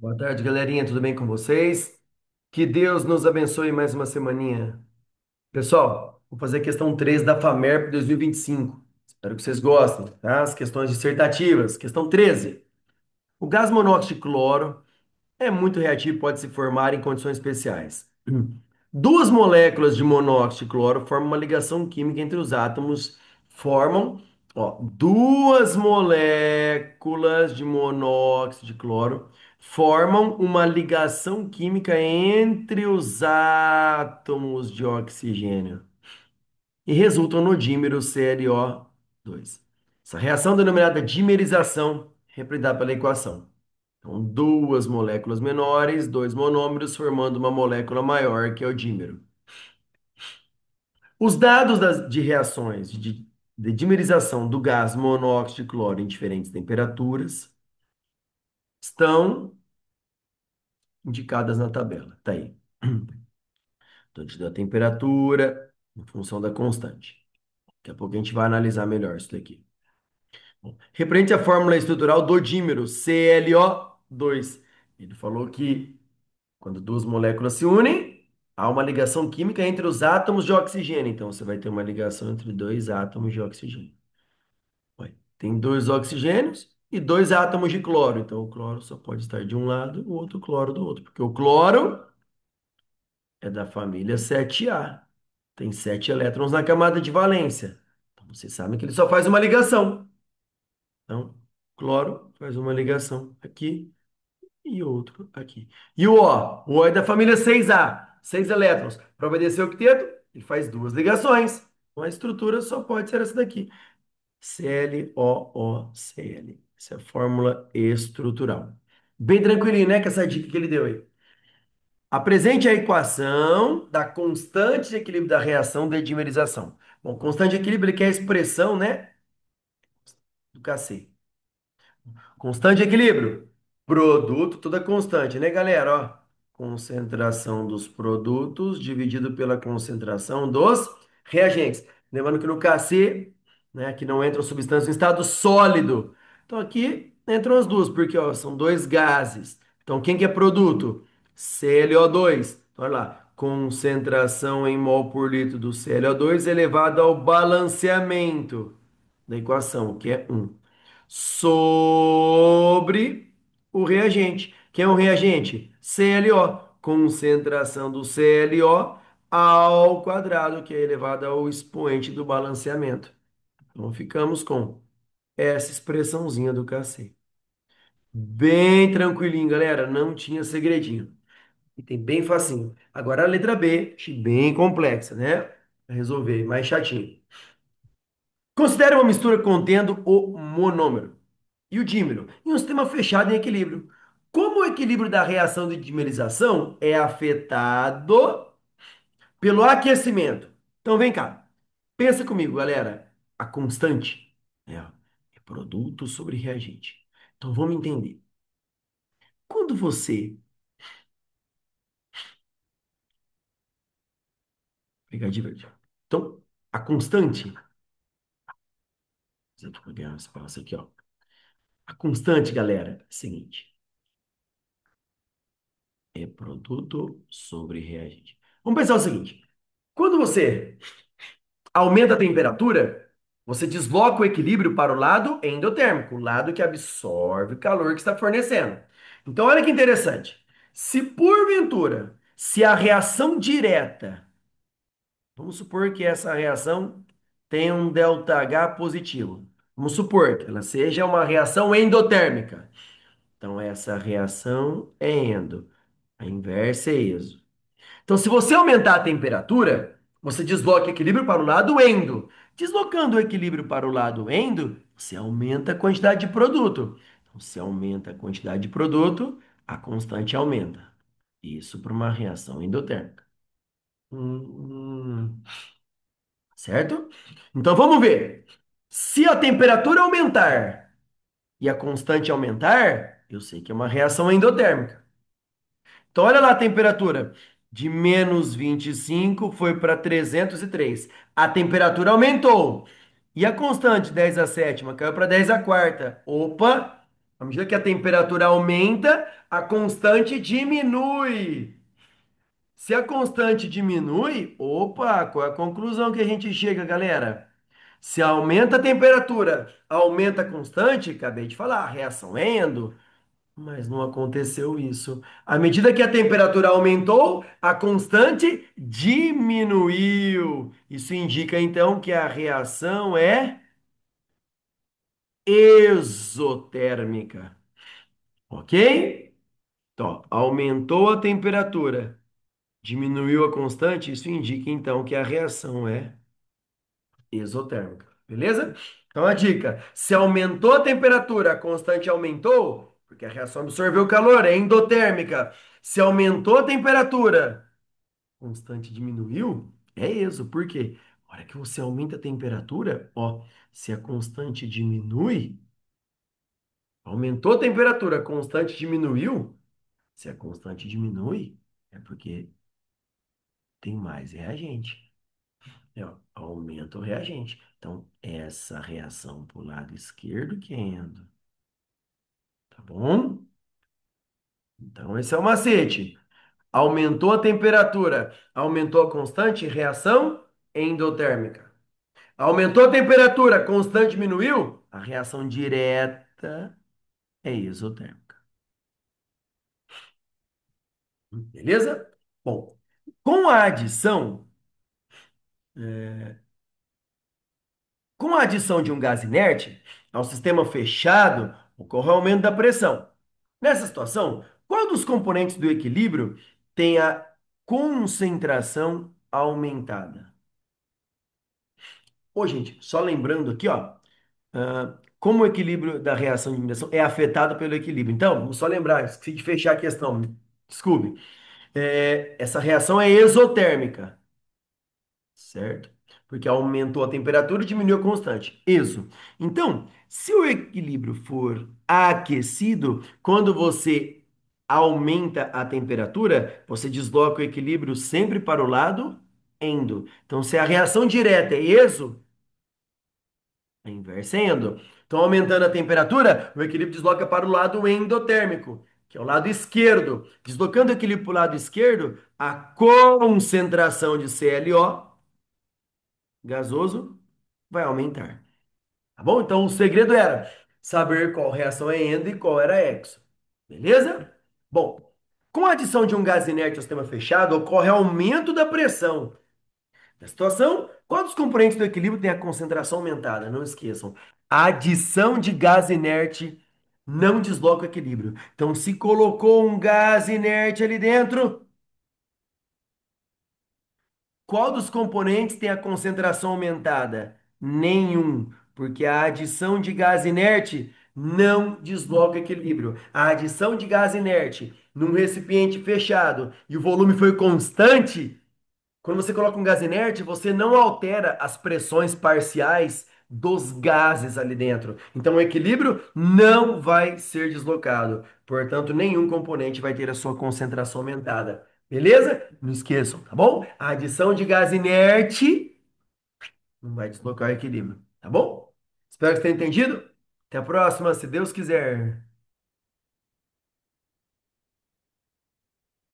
Boa tarde, galerinha. Tudo bem com vocês? Que Deus nos abençoe mais uma semaninha. Pessoal, vou fazer a questão 3 da FAMERP 2025. Espero que vocês gostem, tá? As questões dissertativas. Questão 13. O gás monóxido de cloro é muito reativo e pode se formar em condições especiais. Duas moléculas de monóxido de cloro formam uma ligação química entre os átomos, formam, duas moléculas de monóxido de cloro formam uma ligação química entre os átomos de oxigênio e resultam no dímero ClO2. Essa reação denominada dimerização, representada pela equação. Então, duas moléculas menores, dois monômeros, formando uma molécula maior, que é o dímero. Os dados de reações de dimerização do gás monóxido de cloro em diferentes temperaturas estão indicadas na tabela. Tá aí. Então, te dou a temperatura em função da constante. Daqui a pouco a gente vai analisar melhor isso daqui. Bom, represente a fórmula estrutural do dímero, ClO2. Ele falou que quando duas moléculas se unem, há uma ligação química entre os átomos de oxigênio. Então, você vai ter uma ligação entre dois átomos de oxigênio. Ué, tem dois oxigênios e dois átomos de cloro. Então, o cloro só pode estar de um lado, o outro cloro do outro. Porque o cloro é da família 7A. Tem 7 elétrons na camada de valência. Então, vocês sabem que ele só faz uma ligação. Então, cloro faz uma ligação aqui e outro aqui. E o O é da família 6A, 6 elétrons. Para obedecer o octeto, ele faz duas ligações. Então a estrutura só pode ser essa daqui. ClOOCl. Essa é a fórmula estrutural. Bem tranquilinho, né? Com essa dica que ele deu aí. Apresente a equação da constante de equilíbrio da reação de dimerização. Bom, constante de equilíbrio ele quer a expressão, né? Do Kc. Constante de equilíbrio. Produto, toda constante, né, galera? Ó, concentração dos produtos dividido pela concentração dos reagentes. Lembrando que no Kc, né, que não entram substâncias em estado sólido. Então aqui entram as duas, porque ó, são dois gases. Então quem que é produto? ClO2. Então, olha lá, concentração em mol por litro do ClO2 elevado ao balanceamento da equação, que é 1 sobre o reagente. Quem é o reagente? ClO. Concentração do ClO ao quadrado, que é elevado ao expoente do balanceamento. Então ficamos com essa expressãozinha do Kc. Bem tranquilinho, galera. Não tinha segredinho. E tem bem facinho. Agora a letra B, achei bem complexa, né? Pra resolver, mais chatinho. Considere uma mistura contendo o monômero e o dímero em um sistema fechado em equilíbrio. Como o equilíbrio da reação de dimerização é afetado pelo aquecimento? Então vem cá, pensa comigo, galera. A constante é produto sobre reagente. Então vamos entender. Quando você pegar de verde, então a constante, eu vou pegar esse espaço aqui, ó. A constante, galera, é a seguinte: é produto sobre reagente. Vamos pensar o seguinte: quando você aumenta a temperatura, você desloca o equilíbrio para o lado endotérmico, o lado que absorve o calor que está fornecendo. Então, olha que interessante. Se porventura, se a reação direta, vamos supor que essa reação tenha um ΔH positivo. Vamos supor que ela seja uma reação endotérmica. Então, essa reação é endo. A inversa é exo. Então, se você aumentar a temperatura, você desloca o equilíbrio para o lado endo. Deslocando o equilíbrio para o lado endo, você aumenta a quantidade de produto. Então, se aumenta a quantidade de produto, a constante aumenta. Isso para uma reação endotérmica. Certo? Então, vamos ver. Se a temperatura aumentar e a constante aumentar, eu sei que é uma reação endotérmica. Então, olha lá a temperatura. De menos 25 foi para 303. A temperatura aumentou. E a constante 10 a sétima caiu para 10 a quarta. Opa! À medida que a temperatura aumenta, a constante diminui. Se a constante diminui, opa, qual é a conclusão que a gente chega, galera? Se aumenta a temperatura, aumenta a constante, acabei de falar, a reação é endo, mas não aconteceu isso. À medida que a temperatura aumentou, a constante diminuiu. Isso indica então que a reação é exotérmica, ok? Então, aumentou a temperatura, diminuiu a constante, isso indica então que a reação é exotérmica, beleza? Então a dica: se aumentou a temperatura, a constante aumentou, porque a reação absorveu o calor, é endotérmica. Se aumentou a temperatura, a constante diminuiu, é exo. Por quê? A hora que você aumenta a temperatura, ó, se a constante diminui, aumentou a temperatura, a constante diminuiu. Se a constante diminui, é porque tem mais reagente. É, ó, aumenta o reagente. Então, essa reação para o lado esquerdo que é endo, tá bom? Então, esse é o macete. Aumentou a temperatura, aumentou a constante, reação endotérmica. Aumentou a temperatura, a constante diminuiu, a reação direta é exotérmica. Beleza? Bom, com a adição Com a adição de um gás inerte ao sistema fechado, ocorre o aumento da pressão. Nessa situação, qual dos componentes do equilíbrio tem a concentração aumentada? Ô, gente, só lembrando aqui, ó, como o equilíbrio da reação de eliminação é afetado pelo equilíbrio. Então, vamos só lembrar, esqueci de fechar a questão. Desculpe. Essa reação é exotérmica. Certo? Porque aumentou a temperatura e diminuiu a constante. Isso. Então, se o equilíbrio for aquecido, quando você aumenta a temperatura, você desloca o equilíbrio sempre para o lado endo. Então, se a reação direta é exo, a inversa é endo. Então, aumentando a temperatura, o equilíbrio desloca para o lado endotérmico, que é o lado esquerdo. Deslocando o equilíbrio para o lado esquerdo, a concentração de ClO gasoso vai aumentar. Tá bom? Então o segredo era saber qual reação é endo e qual era exo. Beleza? Bom, com a adição de um gás inerte ao sistema fechado, ocorre aumento da pressão. Na situação, qual dos componentes do equilíbrio tem a concentração aumentada? Não esqueçam. A adição de gás inerte não desloca o equilíbrio. Então, se colocou um gás inerte ali dentro, qual dos componentes tem a concentração aumentada? Nenhum, porque a adição de gás inerte não desloca equilíbrio. A adição de gás inerte num recipiente fechado e o volume foi constante, quando você coloca um gás inerte, você não altera as pressões parciais dos gases ali dentro. Então o equilíbrio não vai ser deslocado. Portanto, nenhum componente vai ter a sua concentração aumentada. Beleza? Não esqueçam, tá bom? A adição de gás inerte não vai deslocar o equilíbrio, tá bom? Espero que você tenha entendido. Até a próxima, se Deus quiser.